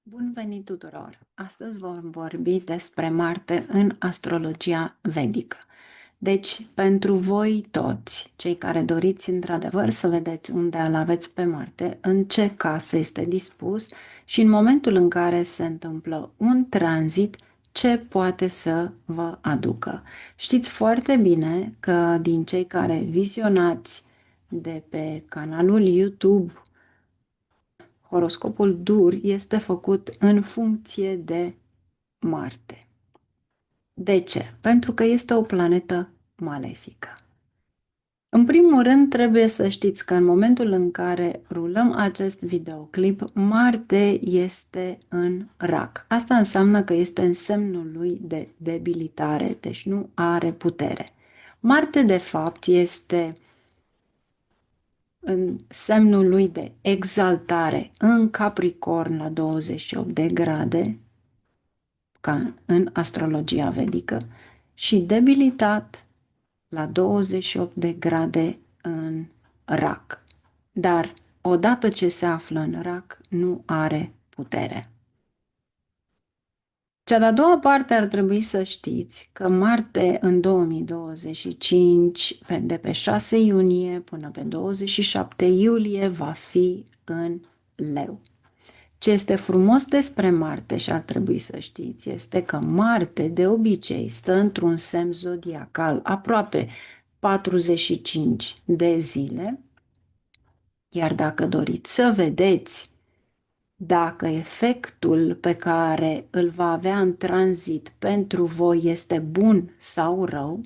Bun venit tuturor! Astăzi vom vorbi despre Marte în astrologia vedică. Deci, pentru voi toți, cei care doriți într-adevăr să vedeți unde îl aveți pe Marte, în ce casă este dispus și în momentul în care se întâmplă un tranzit, ce poate să vă aducă. Știți foarte bine că din cei care vizionați de pe canalul YouTube, horoscopul dur este făcut în funcție de Marte. De ce? Pentru că este o planetă malefică. În primul rând, trebuie să știți că în momentul în care rulăm acest videoclip, Marte este în Rac. Asta înseamnă că este în semnul lui de debilitare, deci nu are putere. Marte, de fapt, este în semnul lui de exaltare în Capricorn la 28 de grade, ca în astrologia vedică, și debilitat la 28 de grade în Rac. Dar odată ce se află în Rac, nu are putere. Cea de-a doua parte ar trebui să știți că Marte în 2025, de pe 6 iunie până pe 27 iulie, va fi în Leu. Ce este frumos despre Marte și ar trebui să știți este că Marte de obicei stă într-un semn zodiacal aproape 45 de zile, iar dacă doriți să vedeți dacă efectul pe care îl va avea în tranzit pentru voi este bun sau rău,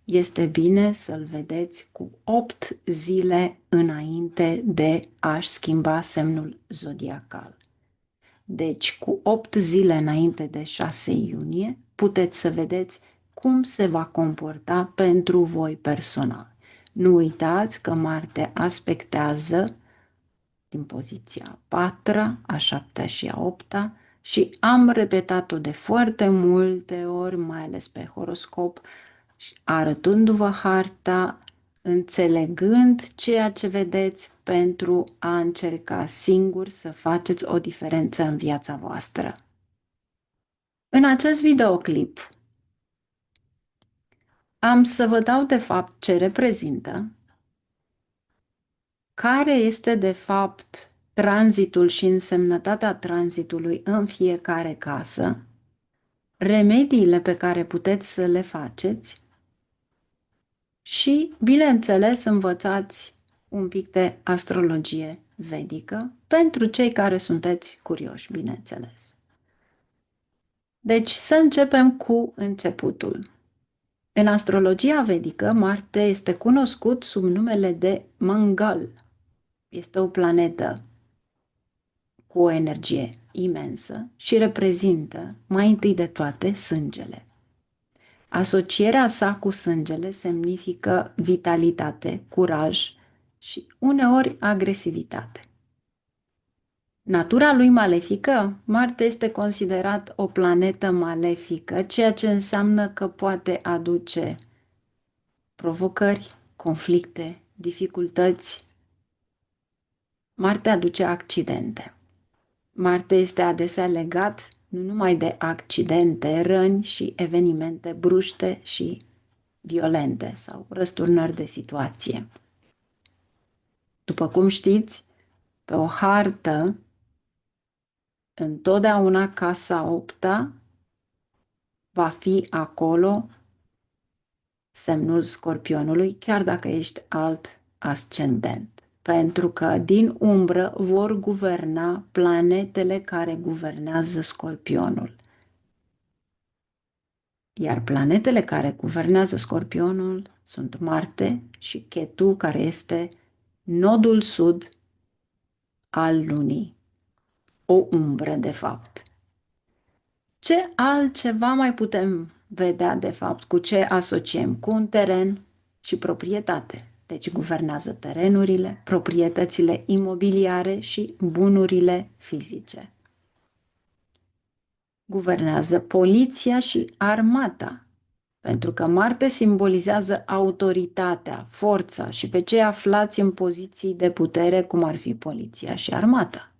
este bine să-l vedeți cu 8 zile înainte de a-și schimba semnul zodiacal. Deci, cu 8 zile înainte de 6 iunie, puteți să vedeți cum se va comporta pentru voi personal. Nu uitați că Marte aspectează din poziția 4, a 7 și a 8 și am repetat-o de foarte multe ori, mai ales pe horoscop, arătându-vă harta, înțelegând ceea ce vedeți pentru a încerca singur să faceți o diferență în viața voastră. În acest videoclip am să vă dau de fapt ce reprezintă, care este de fapt tranzitul și însemnătatea tranzitului în fiecare casă, remediile pe care puteți să le faceți și, bineînțeles, învățați un pic de astrologie vedică pentru cei care sunteți curioși, bineînțeles. Deci să începem cu începutul. În astrologia vedică, Marte este cunoscut sub numele de Mangal. Este o planetă cu o energie imensă și reprezintă, mai întâi de toate, sângele. Asocierea sa cu sângele semnifică vitalitate, curaj și uneori agresivitate. Natura lui malefică, Marte este considerat o planetă malefică, ceea ce înseamnă că poate aduce provocări, conflicte, dificultăți. Marte aduce accidente. Marte este adesea legat nu numai de accidente, răni și evenimente bruște și violente sau răsturnări de situație. După cum știți, pe o hartă, întotdeauna casa 8-a va fi acolo semnul Scorpionului, chiar dacă ești alt ascendent. Pentru că din umbră vor guverna planetele care guvernează Scorpionul. Iar planetele care guvernează Scorpionul sunt Marte și Ketu, care este nodul sud al lunii. O umbră, de fapt. Ce altceva mai putem vedea, de fapt, cu ce asociem? Cu un teren și proprietate. Deci guvernează terenurile, proprietățile imobiliare și bunurile fizice. Guvernează poliția și armata, pentru că Marte simbolizează autoritatea, forța și pe cei aflați în poziții de putere, cum ar fi poliția și armata.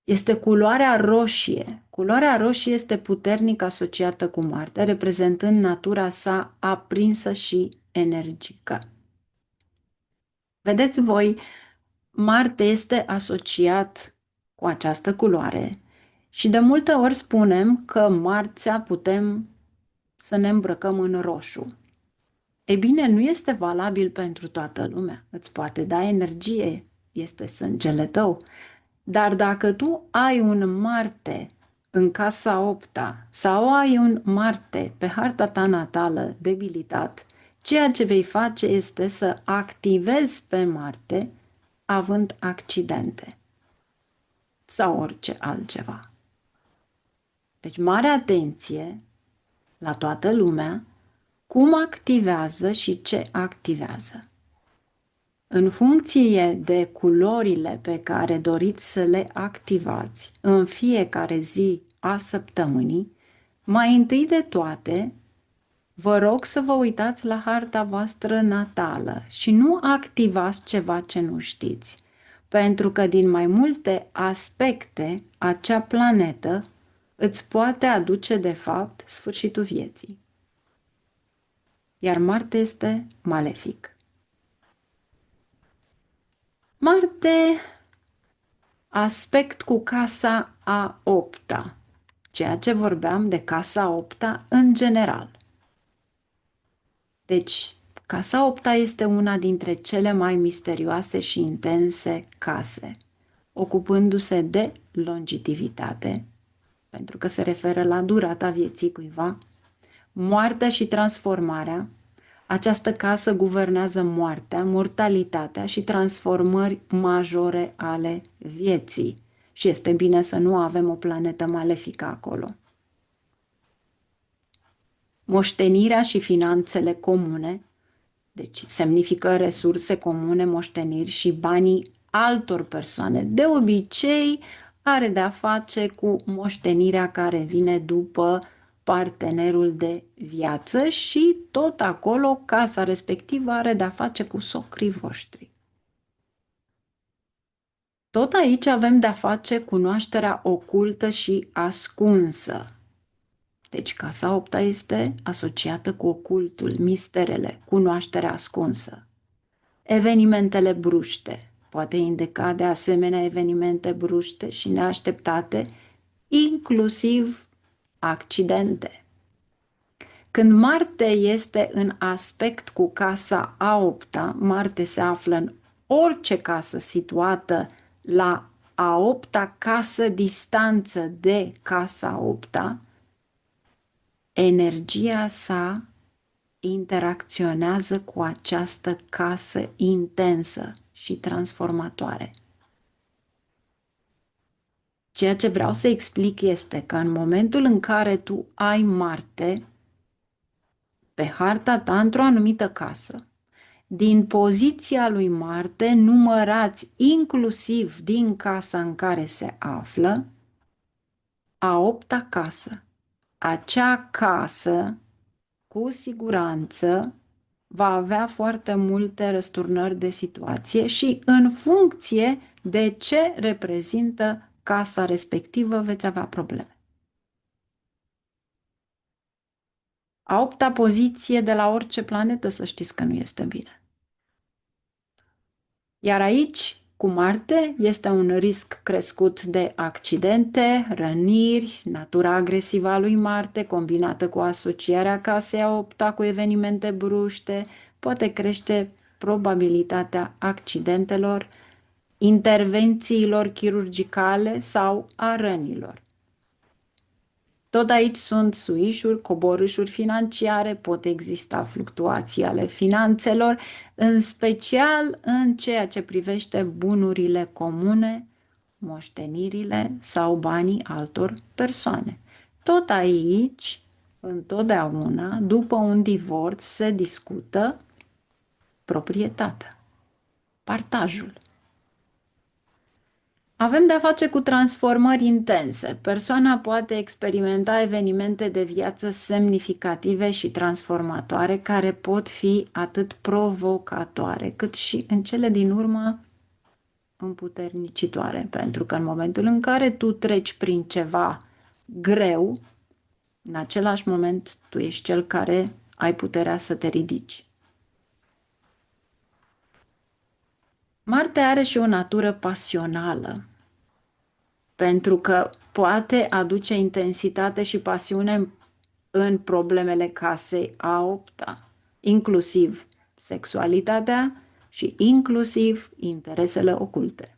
este culoarea roșie. Culoarea roșie este puternic asociată cu Marte, reprezentând natura sa aprinsă și energică. Vedeți voi, Marte este asociat cu această culoare și de multe ori spunem că marțea putem să ne îmbrăcăm în roșu. Ei bine, nu este valabil pentru toată lumea. Îți poate da energie, este sângele tău. Dar dacă tu ai un Marte în casa 8-a sau ai un Marte pe harta ta natală debilitat, ceea ce vei face este să activezi pe Marte având accidente sau orice altceva. Deci mare atenție la toată lumea cum activează și ce activează. În funcție de culorile pe care doriți să le activați în fiecare zi a săptămânii, mai întâi de toate, vă rog să vă uitați la harta voastră natală și nu activați ceva ce nu știți, pentru că din mai multe aspecte acea planetă îți poate aduce de fapt sfârșitul vieții. Iar Marte este malefic. Marte, aspect cu casa a 8-a, ceea ce vorbeam de casa 8-a în general. Deci, casa 8-a este una dintre cele mai misterioase și intense case, ocupându-se de longitivitate, pentru că se referă la durata vieții cuiva, moartea și transformarea. Această casă guvernează moartea, mortalitatea și transformări majore ale vieții. Și este bine să nu avem o planetă malefică acolo. Moștenirea și finanțele comune, deci semnifică resurse comune, moșteniri și banii altor persoane. De obicei are de-a face cu moștenirea care vine după partenerul de viață și tot acolo casa respectivă are de-a face cu socrii voștri. Tot aici avem de-a face cunoașterea ocultă și ascunsă. Deci casa 8 este asociată cu ocultul, misterele, cunoașterea ascunsă. Evenimentele bruște, poate indica de asemenea evenimente bruște și neașteptate, inclusiv accidente. Când Marte este în aspect cu casa a 8-a, Marte se află în orice casă situată la a 8-a casă distanță de casa a 8-a, energia sa interacționează cu această casă intensă și transformatoare. Ceea ce vreau să explic este că în momentul în care tu ai Marte pe harta ta într-o anumită casă, din poziția lui Marte numărați inclusiv din casa în care se află a 8-a casă. Acea casă cu siguranță va avea foarte multe răsturnări de situație și în funcție de ce reprezintă casa respectivă veți avea probleme. A 8-a poziție de la orice planetă să știți că nu este bine. Iar aici, cu Marte, este un risc crescut de accidente, răniri, natura agresivă a lui Marte, combinată cu asocierea casei a 8-a cu evenimente bruște, poate crește probabilitatea accidentelor, intervențiilor chirurgicale sau a rănilor. Tot aici sunt suișuri, coborâșuri financiare, pot exista fluctuații ale finanțelor, în special în ceea ce privește bunurile comune, moștenirile sau banii altor persoane. Tot aici, întotdeauna, după un divorț, se discută proprietatea, partajul. Avem de-a face cu transformări intense. Persoana poate experimenta evenimente de viață semnificative și transformatoare care pot fi atât provocatoare cât și în cele din urmă împuternicitoare, pentru că în momentul în care tu treci prin ceva greu, în același moment tu ești cel care ai puterea să te ridici. Marte are și o natură pasională, pentru că poate aduce intensitate și pasiune în problemele casei a opta, inclusiv sexualitatea și inclusiv interesele oculte.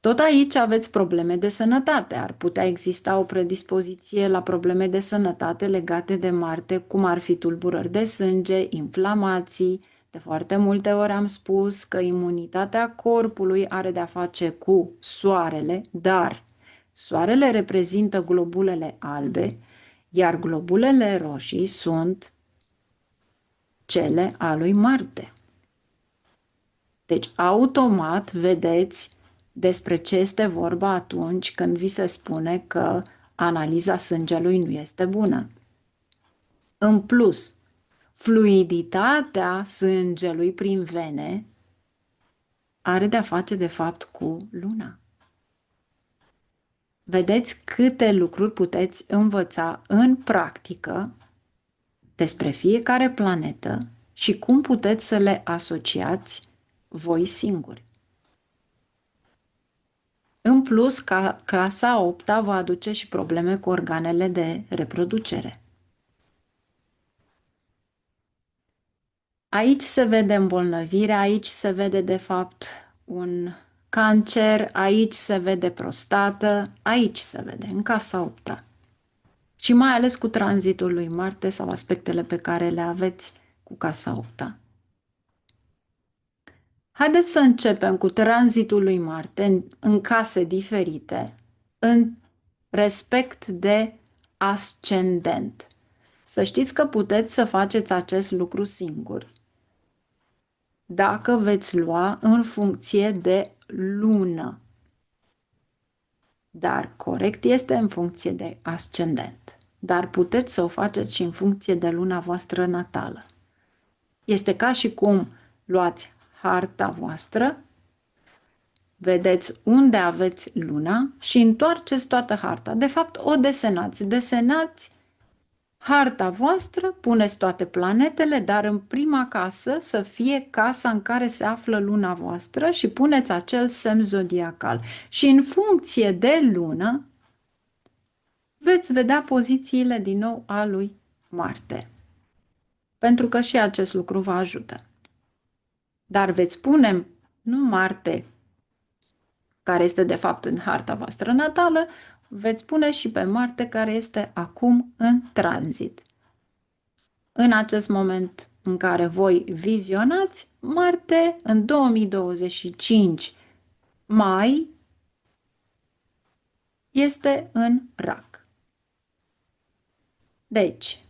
Tot aici aveți probleme de sănătate. Ar putea exista o predispoziție la probleme de sănătate legate de Marte, cum ar fi tulburări de sânge, inflamații. De foarte multe ori am spus că imunitatea corpului are de-a face cu soarele, dar soarele reprezintă globulele albe, iar globulele roșii sunt cele a lui Marte. Deci, automat, vedeți despre ce este vorba atunci când vi se spune că analiza sângelui nu este bună. În plus, fluiditatea sângelui prin vene are de-a face, de fapt, cu luna. Vedeți câte lucruri puteți învăța în practică despre fiecare planetă și cum puteți să le asociați voi singuri. În plus, casa 8-a va aduce și probleme cu organele de reproducere. Aici se vede îmbolnăvirea, aici se vede de fapt un cancer, aici se vede prostată, aici se vede, în casa 8-a. Și mai ales cu tranzitul lui Marte sau aspectele pe care le aveți cu casa 8-a. Haideți să începem cu tranzitul lui Marte în case diferite, în respect de ascendent. Să știți că puteți să faceți acest lucru singuri, dacă veți lua în funcție de lună. Dar corect este în funcție de ascendent. Dar puteți să o faceți și în funcție de luna voastră natală. Este ca și cum luați harta voastră, vedeți unde aveți luna și întoarceți toată harta. De fapt, o desenați. Desenați harta voastră, puneți toate planetele, dar în prima casă să fie casa în care se află luna voastră și puneți acel semn zodiacal. Și în funcție de lună, veți vedea pozițiile din nou a lui Marte. Pentru că și acest lucru vă ajută. Dar veți pune nu Marte, care este de fapt în harta voastră natală, veți pune și pe Marte care este acum în tranzit. În acest moment în care voi vizionați, Marte în 2025 mai este în Rac. Deci,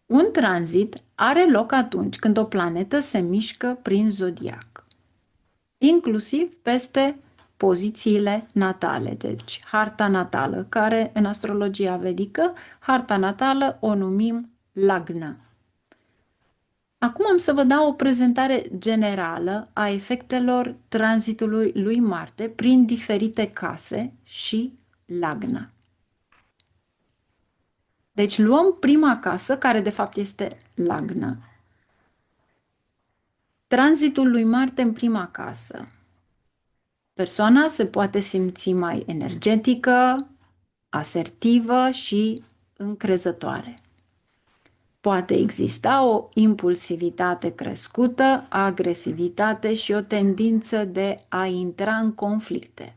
un tranzit are loc atunci când o planetă se mișcă prin zodiac, inclusiv peste pozițiile natale, deci harta natală, care în astrologia vedică, harta natală o numim Lagna. Acum am să vă dau o prezentare generală a efectelor tranzitului lui Marte prin diferite case și Lagna. Deci luăm prima casă, care de fapt este Lagna. Tranzitul lui Marte în prima casă. Persoana se poate simți mai energetică, asertivă și încrezătoare. Poate exista o impulsivitate crescută, agresivitate și o tendință de a intra în conflicte.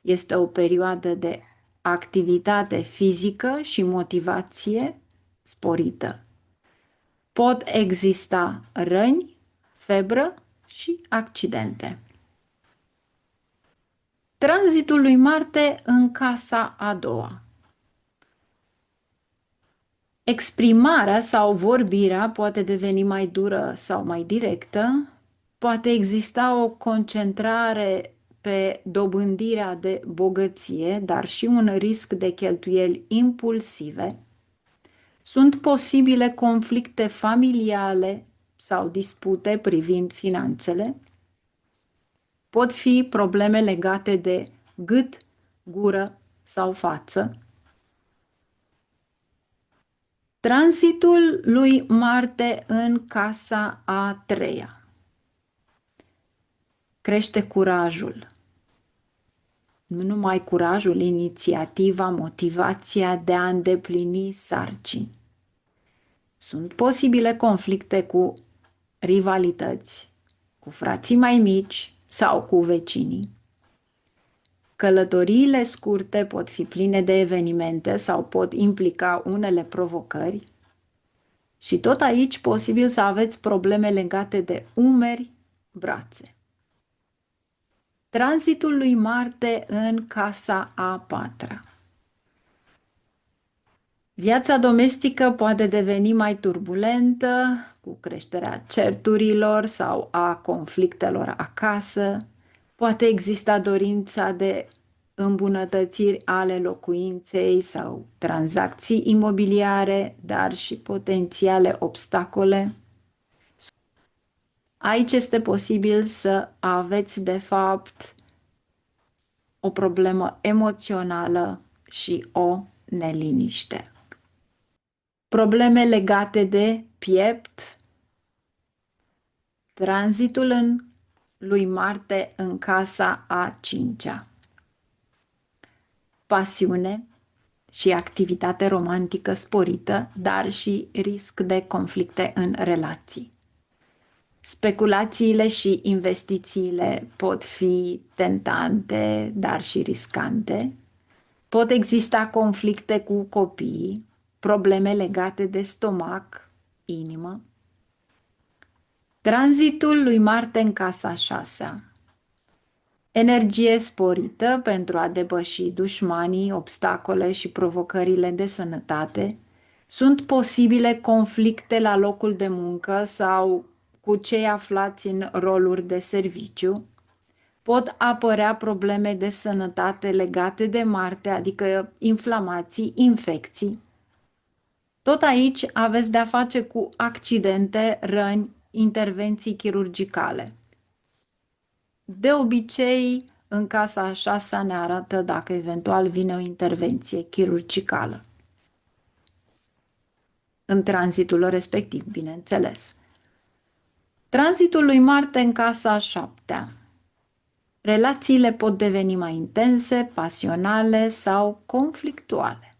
Este o perioadă de activitate fizică și motivație sporită. Pot exista răni, febră și accidente. Tranzitul lui Marte în casa a doua. Exprimarea sau vorbirea poate deveni mai dură sau mai directă, poate exista o concentrare pe dobândirea de bogăție, dar și un risc de cheltuieli impulsive. Sunt posibile conflicte familiale sau dispute privind finanțele. Pot fi probleme legate de gât, gură sau față. Tranzitul lui Marte în casa a treia crește curajul. Nu numai curajul, inițiativa, motivația de a îndeplini sarcini. Sunt posibile conflicte cu rivalități, cu frații mai mici sau cu vecinii. Călătoriile scurte pot fi pline de evenimente sau pot implica unele provocări și tot aici posibil să aveți probleme legate de umeri, brațe. Tranzitul lui Marte în casa a patra. Viața domestică poate deveni mai turbulentă cu creșterea certurilor sau a conflictelor acasă. Poate exista dorința de îmbunătățiri ale locuinței sau tranzacții imobiliare, dar și potențiale obstacole. Aici este posibil să aveți, de fapt, o problemă emoțională și o neliniște. Probleme legate de piept, tranzitul lui Marte în casa a cincea. Pasiune și activitate romantică sporită, dar și risc de conflicte în relații. Speculațiile și investițiile pot fi tentante, dar și riscante. Pot exista conflicte cu copiii, probleme legate de stomac, inimă. Tranzitul lui Marte în casa a șasea. Energie sporită pentru a depăși dușmanii, obstacole și provocările de sănătate. Sunt posibile conflicte la locul de muncă sau cu cei aflați în roluri de serviciu. Pot apărea probleme de sănătate legate de Marte, adică inflamații, infecții. Tot aici aveți de-a face cu accidente, răni, intervenții chirurgicale. De obicei, în casa a șasea ne arată dacă eventual vine o intervenție chirurgicală. În tranzitul respectiv, bineînțeles. Tranzitul lui Marte în casa a șaptea. Relațiile pot deveni mai intense, pasionale sau conflictuale.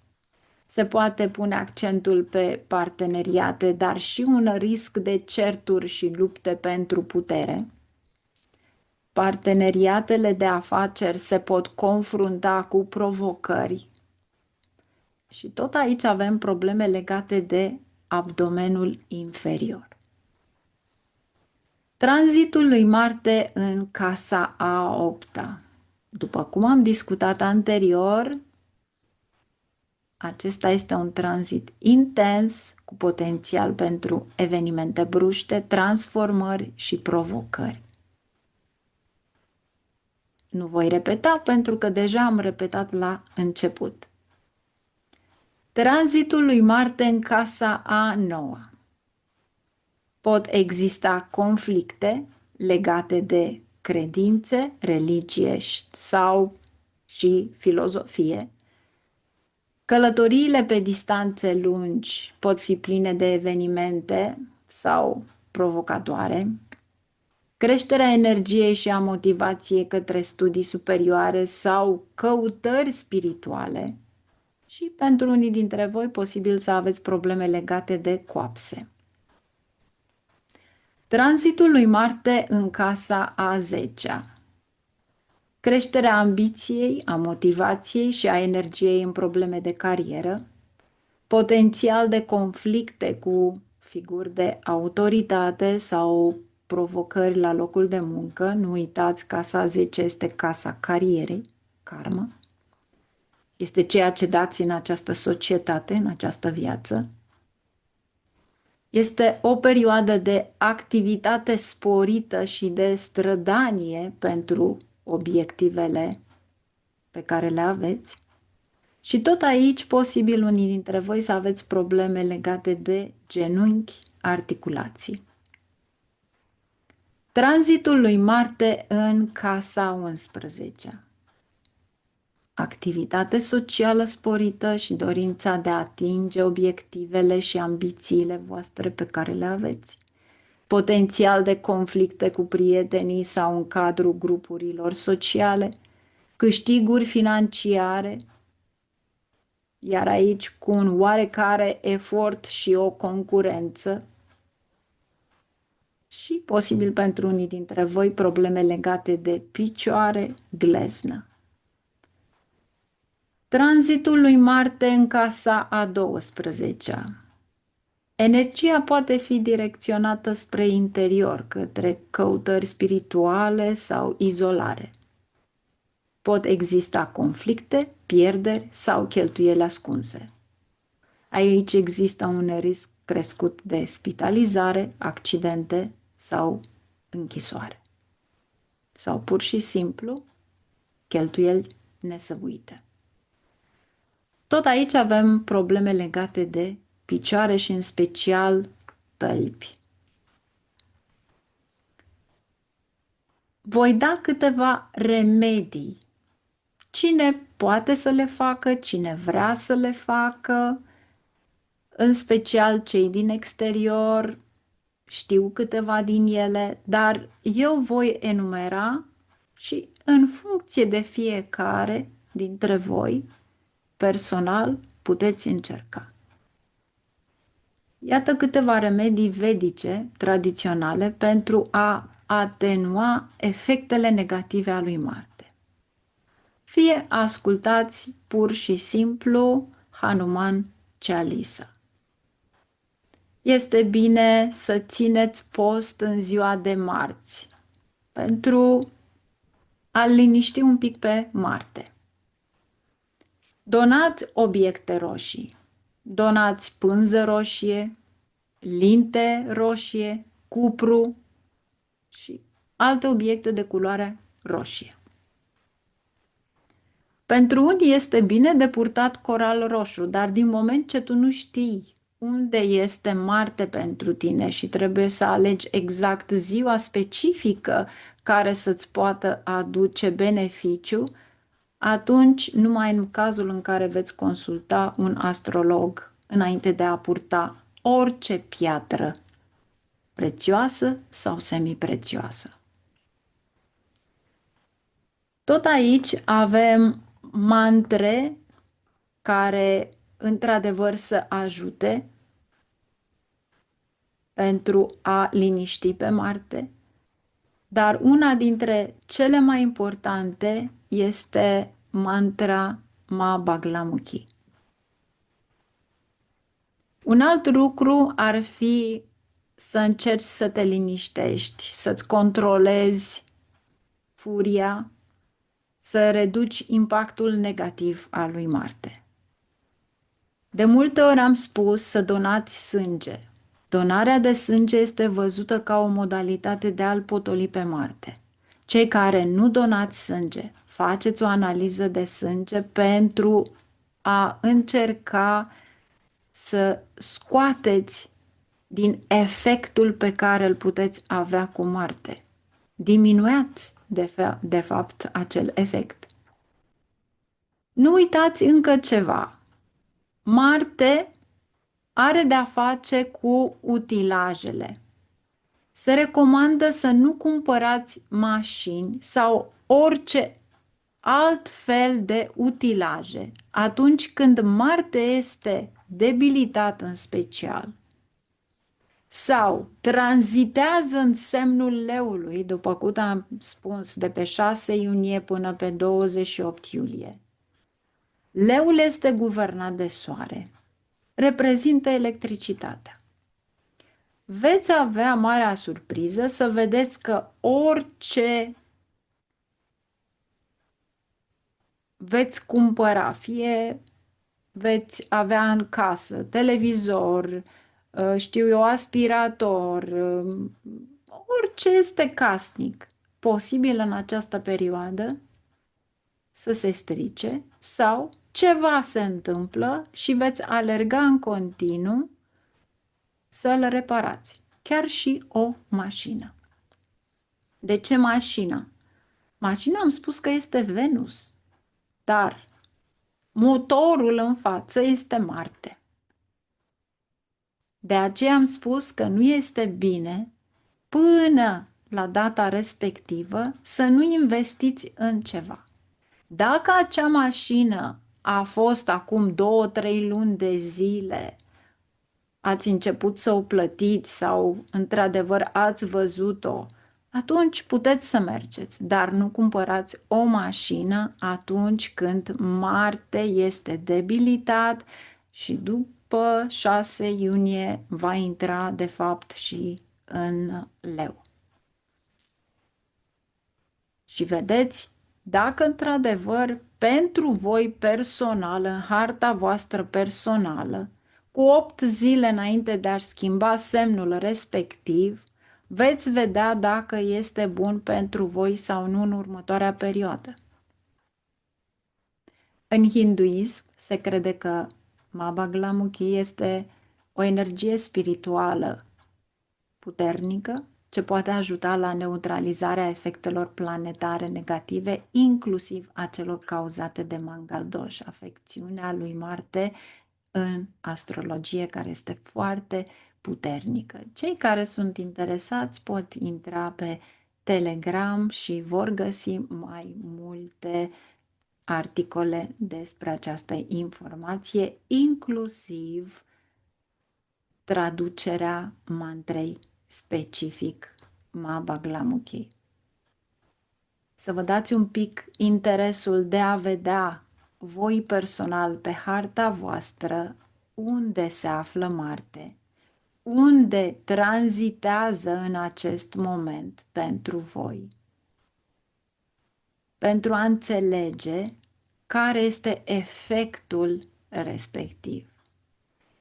Se poate pune accentul pe parteneriate, dar și un risc de certuri și lupte pentru putere. Parteneriatele de afaceri se pot confrunta cu provocări. Și tot aici avem probleme legate de abdomenul inferior. Tranzitul lui Marte în casa a opta. După cum am discutat anterior, acesta este un tranzit intens cu potențial pentru evenimente bruște, transformări și provocări. Nu voi repeta pentru că deja am repetat la început. Tranzitul lui Marte în casa a noua. Pot exista conflicte legate de credințe, religie sau și filozofie. Călătoriile pe distanțe lungi pot fi pline de evenimente sau provocatoare. Creșterea energiei și a motivației către studii superioare sau căutări spirituale. Și pentru unii dintre voi posibil să aveți probleme legate de coapse. Tranzitul lui Marte în casa a zecea. Creșterea ambiției, a motivației și a energiei în probleme de carieră, potențial de conflicte cu figuri de autoritate sau provocări la locul de muncă. Nu uitați, casa a 10 este casa carierei, karma. Este ceea ce dați în această societate, în această viață. Este o perioadă de activitate sporită și de strădanie pentru obiectivele pe care le aveți. Și tot aici, posibil unii dintre voi să aveți probleme legate de genunchi, articulații. Tranzitul lui Marte în casa 11. Activitate socială sporită și dorința de a atinge obiectivele și ambițiile voastre pe care le aveți. Potențial de conflicte cu prietenii sau în cadrul grupurilor sociale, câștiguri financiare, iar aici cu un oarecare efort și o concurență și posibil pentru unii dintre voi probleme legate de picioare, gleznă. Tranzitul lui Marte în casa a 12-a. Energia poate fi direcționată spre interior, către căutări spirituale sau izolare. Pot exista conflicte, pierderi sau cheltuieli ascunse. Aici există un risc crescut de spitalizare, accidente sau închisoare. Sau pur și simplu cheltuieli nesăbuite. Tot aici avem probleme legate de picioare și în special tălpi. Voi da câteva remedii. Cine poate să le facă, cine vrea să le facă, în special cei din exterior, știu câteva din ele, dar eu voi enumera și în funcție de fiecare dintre voi, personal, puteți încerca. Iată câteva remedii vedice, tradiționale, pentru a atenua efectele negative a lui Marte. Fie ascultați pur și simplu Hanuman Chalisa. Este bine să țineți post în ziua de marți pentru a liniști un pic pe Marte. Donați obiecte roșii. Donați pânză roșie, linte roșie, cupru și alte obiecte de culoare roșie. Pentru unii este bine de purtat coral roșu, dar din moment ce tu nu știi unde este Marte pentru tine și trebuie să alegi exact ziua specifică care să-ți poată aduce beneficiu, atunci numai în cazul în care veți consulta un astrolog înainte de a purta orice piatră prețioasă sau semiprețioasă. Tot aici avem mantre care într-adevăr să ajute pentru a liniști pe Marte, dar una dintre cele mai importante este mantra Ma Baglamukhi. Un alt lucru ar fi să încerci să te liniștești, să-ți controlezi furia, să reduci impactul negativ al lui Marte. De multe ori am spus să donați sânge. Donarea de sânge este văzută ca o modalitate de a-l potoli pe Marte. Cei care nu donați sânge, faceți o analiză de sânge pentru a încerca să scoateți din efectul pe care îl puteți avea cu Marte. Diminuați, de fapt, acel efect. Nu uitați încă ceva. Marte are de-a face cu utilajele. Se recomandă să nu cumpărați mașini sau orice alt fel de utilaje atunci când Marte este debilitat în special sau tranzitează în semnul leului, după cum am spus, de pe 6 iunie până pe 28 iulie. Leul este guvernat de soare, reprezintă electricitatea. Veți avea marea surpriză să vedeți că orice veți cumpăra, fie veți avea în casă televizor, știu eu, aspirator, orice este casnic posibil în această perioadă să se strice sau ceva se întâmplă și veți alerga în continuu să-l reparați, chiar și o mașină. De ce mașina? Mașina am spus că este Venus, dar motorul în față este Marte. De aceea am spus că nu este bine până la data respectivă să nu investiți în ceva. Dacă acea mașină a fost acum 2-3 luni de zile, ați început să o plătiți sau într-adevăr ați văzut-o, atunci puteți să mergeți, dar nu cumpărați o mașină atunci când Marte este debilitat și după 6 iunie va intra de fapt și în Leu. Și vedeți, dacă într-adevăr pentru voi personal, în harta voastră personală, cu 8 zile înainte de a schimba semnul respectiv, veți vedea dacă este bun pentru voi sau nu în următoarea perioadă. În hinduism se crede că Baglamukhi este o energie spirituală puternică ce poate ajuta la neutralizarea efectelor planetare negative, inclusiv a celor cauzate de Mangal Dosh, afecțiunea lui Marte în astrologie, care este foarte puternică. Cei care sunt interesați pot intra pe Telegram și vor găsi mai multe articole despre această informație, inclusiv traducerea mantrei specific Baglamukhi. Să vă dați un pic interesul de a vedea voi personal pe harta voastră unde se află Marte, unde tranzitează în acest moment pentru voi, pentru a înțelege care este efectul respectiv.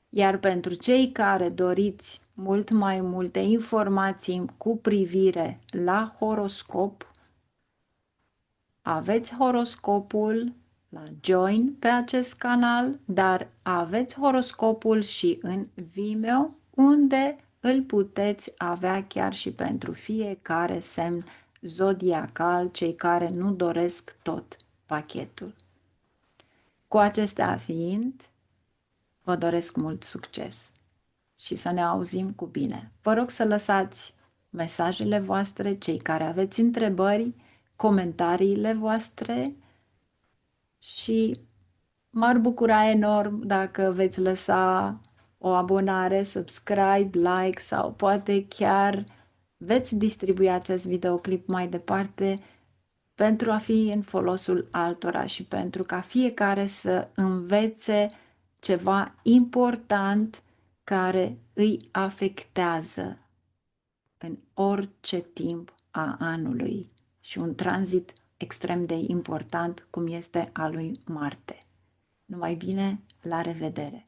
Iar pentru cei care doriți mult mai multe informații cu privire la horoscop, aveți horoscopul la Join pe acest canal, dar aveți horoscopul și în Vimeo, unde îl puteți avea chiar și pentru fiecare semn zodiacal, cei care nu doresc tot pachetul. Cu acestea fiind, vă doresc mult succes și să ne auzim cu bine. Vă rog să lăsați mesajele voastre, cei care aveți întrebări, comentariile voastre și m-ar bucura enorm dacă veți lăsa o abonare, subscribe, like sau poate chiar veți distribui acest videoclip mai departe pentru a fi în folosul altora și pentru ca fiecare să învețe ceva important care îi afectează în orice timp a anului și un tranzit extrem de important cum este al lui Marte. Numai bine, la revedere!